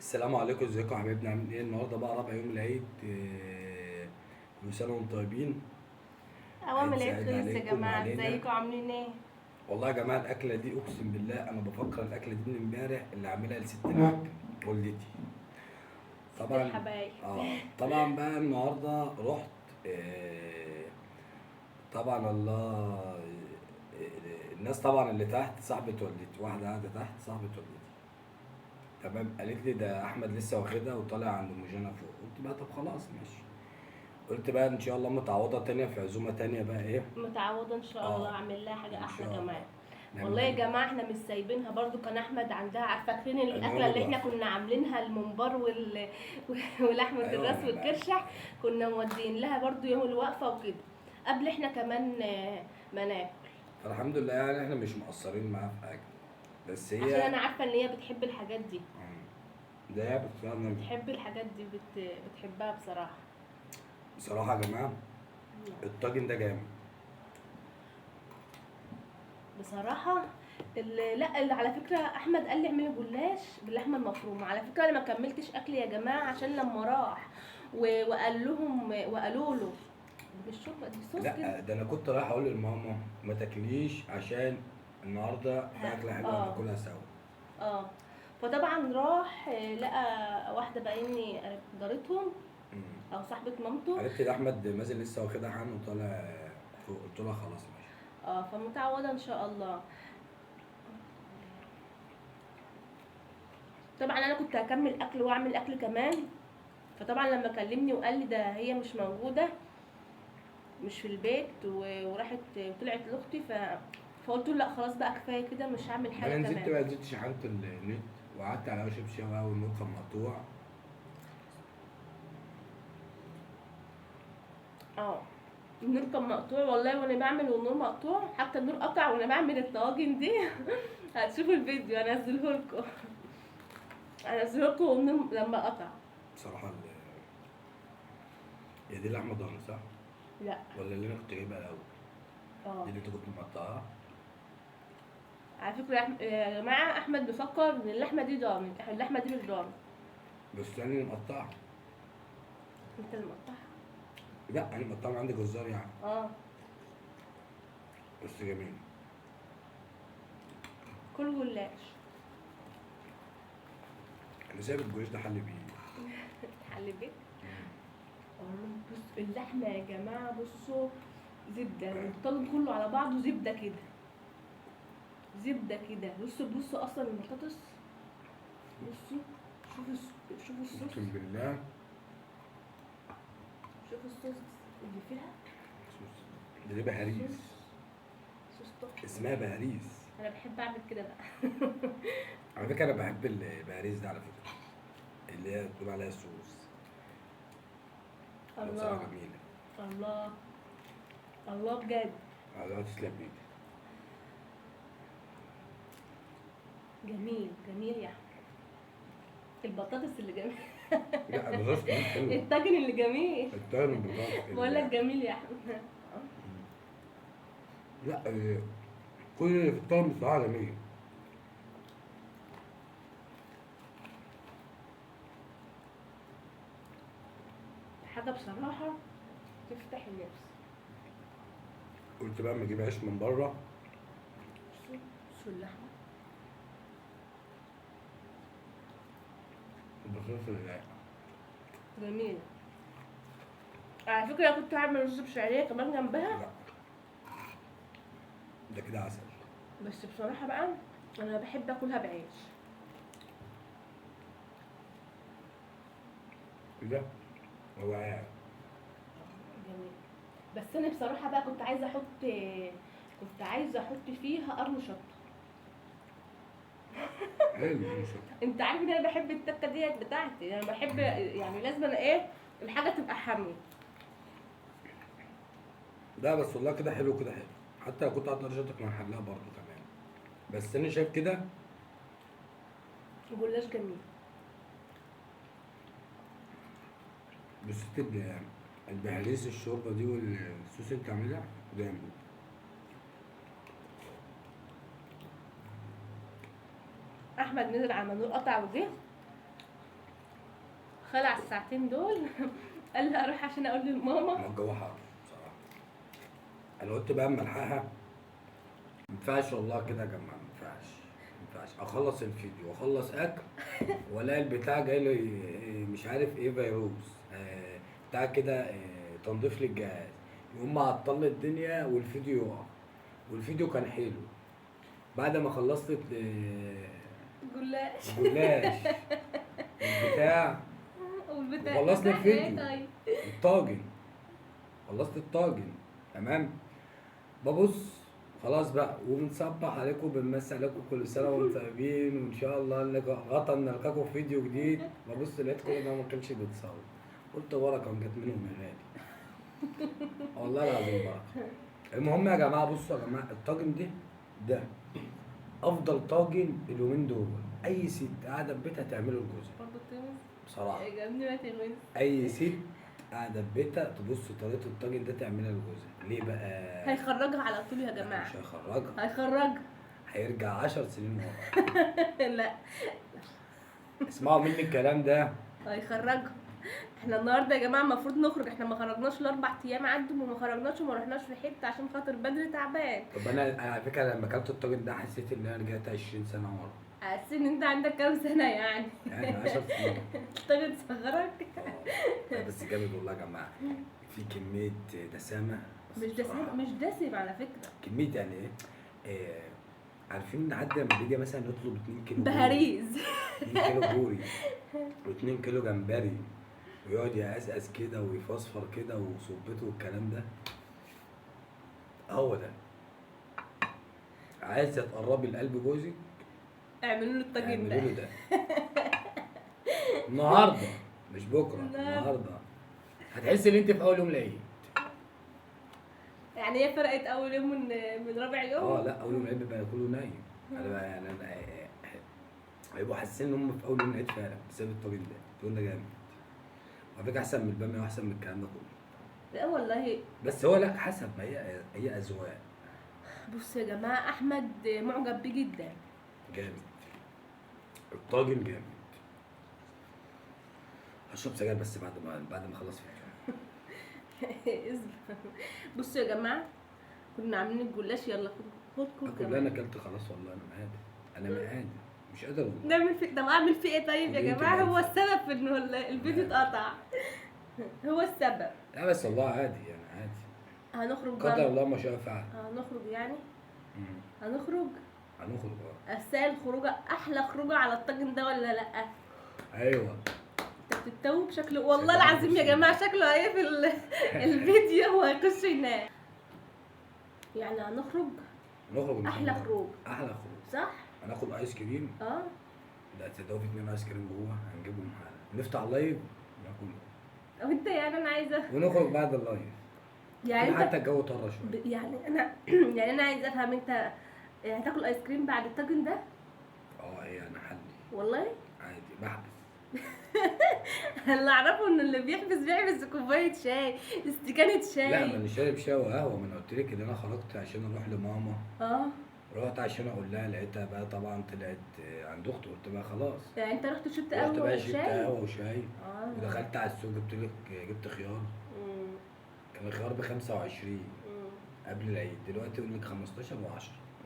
السلام عليكم، ازيكم يا حبايبنا؟ عاملين ايه؟ النهارده بقى رابع يوم العيد. كل سنه وانتم طيبين. اوام عيد العيد سعيد خلص يا عليكم جماعه، وعلينا. ازيكم عاملين ايه؟ والله يا جماعه الاكله دي اقسم بالله انا بفكر الاكله دي من امبارح اللي عاملها لست الحاج والدتي. ست طبعا. الحبايب. طبعا بقى النهارده رحت. آه طبعا الله. الناس طبعا اللي تحت صاحبه والدتي، واحده قاعده تحت صاحبه والدتي. تمام، قالت لي ده احمد لسه واخدها وطالع عند ام جنى فوق. قلت بقى طب خلاص ماشي. قلت بقى ان شاء الله متعوضه تانية في عزومه تانية بقى ايه. متعوضه ان شاء الله، اه، اعمل لها حاجه ان احلى شاء الله كمان. والله نعملها يا لك. جماعه احنا مش سايبينها برضو، كان احمد عندها فاكرين انا الاكله يوم اللي احنا الوقفه. كنا عاملينها الممبار ولحمه ايوه الراس انا بقى. والكرشه. كنا مودين لها برضو يوم الوقفه وكده، قبل احنا كمان ما ناكل. فالحمد لله يعني احنا مش مقصرين معاها في حاجه. بس عشان هي. انا عارفه ان هي بتحب الحاجات دي. ده هي بتفهم. بتحب الحاجات دي بتحبها بصراحه. بصراحه يا جماعه الطاجن ده جامد. بصراحة لا على فكرة أحمد قال لي اعملي جلاش باللحمة المفرومة. على فكرة أنا ما كملتش أكل يا جماعة عشان لما راح وقال لهم وقالوا له دي مش شوربة، دي صوص كده. لا، ده انا كنت رايح اقول لماما ما تاكليش عشان النهارده في اكله حلوه اه هناكلها سوا. اه. فطبعا راح لقى واحدة بايني جارتهم أمم. أو صاحبة مامته. قالت لي ده احمد مازن لسه واخدها عنه وطالع فوق. قلت لها خلاص ماشي. اه فمتعودة إن شاء الله. طبعا أنا كنت هكمل أكل وأعمل أكل كمان. فطبعا لما كلمني وقال لي ده هي مش موجودة، مش في البيت وراحت طلعت لاختي فقلت له لا خلاص بقى كفايه كده، مش هعمل ما حاجه انا نزلت كمان. بقى، نزلت شحنت النت وقعدت على وشب شوا والنور كان مقطوع. اه النور كان مقطوع والله، وانا بعمل والنور مقطوع، حتى النور قطع وانا بعمل الطواجن دي. هتشوفوا الفيديو انزله لكم. انزله لكم والنور لما قطع. بصراحة هي دي اللحمة ضاني صح؟ لا. ولا اللي انا كنت جايبها الاول؟ اه دي اللي انت كنت مقطعها؟ على فكره يا جماعه احمد بيفكر ان اللحمه دي ضاني، اللحمه دي مش ضاني. بس انا اللي مقطعها. انت اللي مقطعها. لا انا مقطعها من عند جزار يعني. اه بس جميل. كل جلاش. انا سايب الجوز ده حل بيه. تحلي بيت. بص اللحمة يا جماعة، بصوا زبدة والطاجن كله على بعضه زبدة كده. زبدة كده. بصوا أصلا البطاطس. بصوا شوفوا الصوص. اقسم بالله. شوفوا الصوص اللي فيها. دي بهاريز. صوص صوص تحفة. اسمها بهاريز. أنا بحب أعمل كده بقى. على فكرة انا بحب البهاريز ده على فكرة. اللي هي بتقول عليها صوص. بصراحة الله جميلة. الله الله بجد. الله تسلم ايدك. جميل جميل يا أحمد. البطاطس اللي جميل. لا البطاطس كمان حلوة. الطاجن اللي جميل. الطاجن بالبطاطس بقول لك جميل يا أحمد. لا كل اللي في الطاجن بصراحة جميل. حاجة بصراحة تفتح النفس. قلت بقى اما اجيب عيش من بره. بصوا اللحمة. البطاطس اللي جميل. على فكرة أنا كنت هعمل رز بشعرية كمان جنبها. لا، ده كده عسل. بس بصراحة بقى أنا بحب آكلها بعيش. كده هو قاعد. جميل. بس أنا بصراحة بقى كنت عايزة أحط فيها قرن شطة. حلو مش شطة. أنت عارف إن أنا بحب التكة ديت بتاعتي، أنا بحب يعني لازم أنا إيه الحاجة تبقى حامية. لا بس والله كده حلو، كده حلو. حتى لو كنت هقدر شطة كان هحلها برضه كمان. بس انا شايف كده. جلاش جميل. بس البهاريز الشوربة دي والصوص اللي انت عاملها جامد. أحمد نزل على النور قطع وجه. خلع الساعتين دول قال لي اروح عشان اقول لماما. ما الجو حر بصراحه. انا قلت بقى اما الحقها ما ينفعش والله كده يا جماعه، ما ينفعش ما ينفعش اخلص الفيديو واخلص اكل والاقي البتاع جاي لي مش عارف ايه فيروس بتاع كده تنظيف للجهاز، يقوم معطل لي الدنيا والفيديو يقع. والفيديو كان حلو بعد ما خلصت جلاش الجلاش البتاع والبتاع وخلصنا بتاع ايه الفيديو طيب؟ الطاجن. خلصت الطاجن تمام. ببص خلاص بقى وبنصبح عليكم بنمسي عليكم كل سنه وانتم طيبين وان شاء الله غطا نلقاكم في فيديو جديد. ببص لقيت كل ده ما كانش بيتصور. قلت بركه جت منهم يا غالي. والله العظيم بركه. المهم يا جماعه بصوا يا جماعه الطاجن ده افضل طاجن اليومين دول. اي ست قاعده في بيتها تعمله لجوزها برضه تمس بصراحه. عجبني ما تمس. اي ست قاعده في بيتها تبص طريقه الطاجن ده تعملها لجوزها. ليه بقى؟ هيخرجها على طول يا جماعه. مش هيخرجها، هيخرجها. هيرجع 10 سنين ورا. لا اسمعوا مني الكلام ده. هيخرجها. احنا النهارده يا جماعه المفروض نخرج، احنا ما خرجناش ال4 ايام عدوا وما خرجناش وما رحناش في حته عشان خاطر بدري تعبان. طب انا على فكره لما اكلت الطاجن ده حسيت ان انا رجعت 20 سنه ورا. حاسس ان انت عندك كام سنه يعني؟ يعني 10 سنين. اشتغل صغرك. لا بس جامد والله يا جماعه. في كميه دسامه بس مش دسم، بصراحة مش دسم على فكره. كميه يعني ايه عارفين حد لما بيجي مثلا يطلب 2 كيلو بهاريز 2 كيلو بوري و2 كيلو جمبري ويقعد يقزقز كده ويفصفر كده وصبته والكلام ده. هو ده. عايزه تقربي لقلب جوزك اعملوا له الطاجن اعملوا ده. له ده النهارده مش بكره، النهارده هتحسي ان انت في اول يوم العيد. يعني هي فرقت اول يوم من رابع يوم؟ لا اول يوم العيد بيبقى كله نايم. انا بقى يعني انا هيبقوا حاسين ان هم في اول يوم العيد فعلا بسبب الطاجن ده. الطاجن ده جامد على فكره، احسن من الباميه واحسن من الكلام ده كله. لا والله. بس هو لا حسب ما هي اذواق. بصوا يا جماعه احمد معجب بيه جدا. جامد الطاجن جامد. هشرب سجاير بس بعد ما اخلص فيديو. بصوا يا جماعه كنا عاملين الجلاش، يلا خدكم اكل كمان. انا اكلت خلاص والله انا مقادر. انا مقادر مش قادر والله. نعمل في، طب اعمل فيه ايه طيب يا قولي انت جماعه؟ بقى. هو السبب في انه الفيديو اتقطع. هو السبب. لا بس والله عادي يعني عادي. هنخرج قدر بقى. الله ما شاء فعل. هنخرج يعني. مم. هنخرج. هنخرج استاهل خروجه، احلى خروجه على الطاجن ده ولا لا؟ ايوه. انت بتتوب شكله والله العظيم يا جماعه، شكله هيقفل الفيديو وهيخش ينام. يعني هنخرج نخرج إن شاء احلى الله. خروج. احلى خروج. صح؟ هناخد ايس كريم. لا تصدقوا في 2 ايس كريم جوه هنجيبهم حالا. نفتح اللايف ناكلهم. طب انت يعني انا عايزه ونخرج بعد اللايف. يعني حتى انت الجو طرى شويه. يعني انا يعني انا عايزه افهم، انت هتاكل ايس كريم بعد الطاجن ده؟ يعني حلي والله عادي بحبس. اللي اعرفه ان اللي بيحبس كوبايه شاي، استكانه شاي. لا ما انا شارب شاي وقهوه. ما انا قلت لك ان انا خرجت عشان اروح لماما. رحت عشان اقول لها لقيتها بقى طبعا طلعت عند اختي. قلت بقى خلاص. يعني انت رحت شربت رحت قهوه بقى شربت وشاي؟ قهوه وشاي. ودخلت على السوق جبت خيار. كان الخيار ب 25 قبل العيد. دلوقتي يقول لك 15 و10.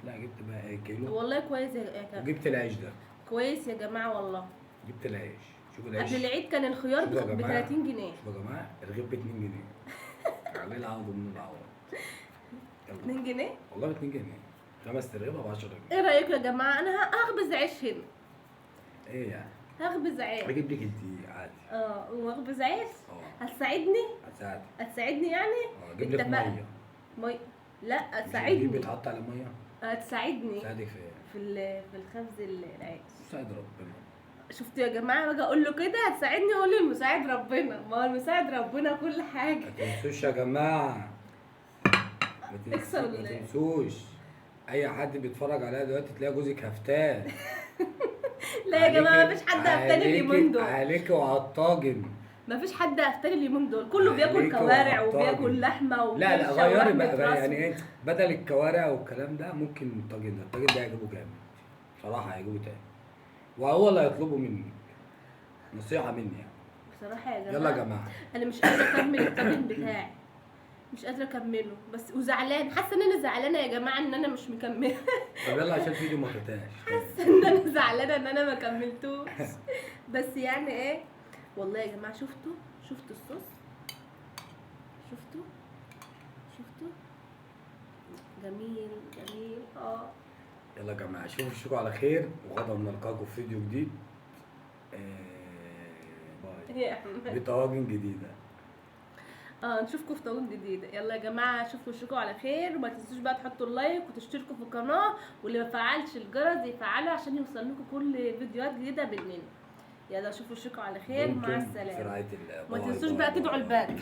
لا جبت بقى كيلو. والله كويس يا كابتن. وجبت العيش ده. كويس يا جماعه والله. جبت العيش. شوفوا العيش. قبل العيد كان الخيار شوفوا يا ب جماعة. 30 جنيه. شوفوا يا جماعه الرغيف ب 2 جنيه. عليه العوض ومن العوض. 2 جنيه؟ والله ب 2 جنيه. 5 رغيف ب 10 جنيه. ايه رايكم يا جماعه؟ انا هخبز عيش هنا. ايه يعني؟ هخبز عيش. اجيب لك انت عادي. واخبز عيش؟ اه هتساعدني؟ هتساعدك. هتساعدني يعني؟ اجيب لك اتفقنا. ميه. لا مش تساعدني. الرغيف بيتحط على ميه. هتساعدني ساعدك في ايه؟ في الخبز العيش. ساعد ربنا. شفتوا يا جماعه؟ باجي اقول له كده هتساعدني، اقول له المساعد ربنا. ما هو المساعد ربنا كل حاجه. ما تنسوش يا جماعه. اكسر ما تنسوش. اي حد بيتفرج عليها دلوقتي تلاقي جوزك هفتان. لا يا جماعه مفيش حد هفتان اليومين دول. عليك وعلى الطاجن. مفيش حد هفتان اليومين دول. كله بياكل عليك كوارع وعلى الطاجن. وبياكل لحمه لا وكرشه غيري ولحمة بقى راس. يعني ايه بدل الكوارع والكلام ده ممكن الطاجن ده. الطاجن ده هيجيبه جامد بصراحه. هيجيبه تاني وهو اللي هيطلبه مني. نصيحه مني يعني. بصراحه يا يلا جماعه يا جماعه. انا مش قادره اكمل الطاجن بتاعي، مش قادره اكمله، بس وزعلان، حاسه ان انا زعلانه يا جماعه ان انا مش مكمله. طب يلا عشان الفيديو ما قطعش. ان انا زعلانه ان انا ما كملتوش. بس يعني ايه، والله يا جماعه شفتوا الصوص، شفتوا جميل جميل. يلا يا جماعه اشوفكم على خير، وغدا نلقاكم في فيديو جديد. باي. يا احمد بطواجن جديده. نشوفكم في طاجن جديد. يلا يا جماعه اشوفكم وشكوا على خير، وما تنسوش بقى تحطوا اللايك وتشتركوا في القناه، واللي ما فعلش الجرس يفعله عشان يوصل لكم كل فيديوهات جديده مننا. يلا اشوفوا وشكوا على خير، مع دمتم في السلامه. رعايه الله. وما باي تنسوش باي بقى باي تدعوا باي. الباقي.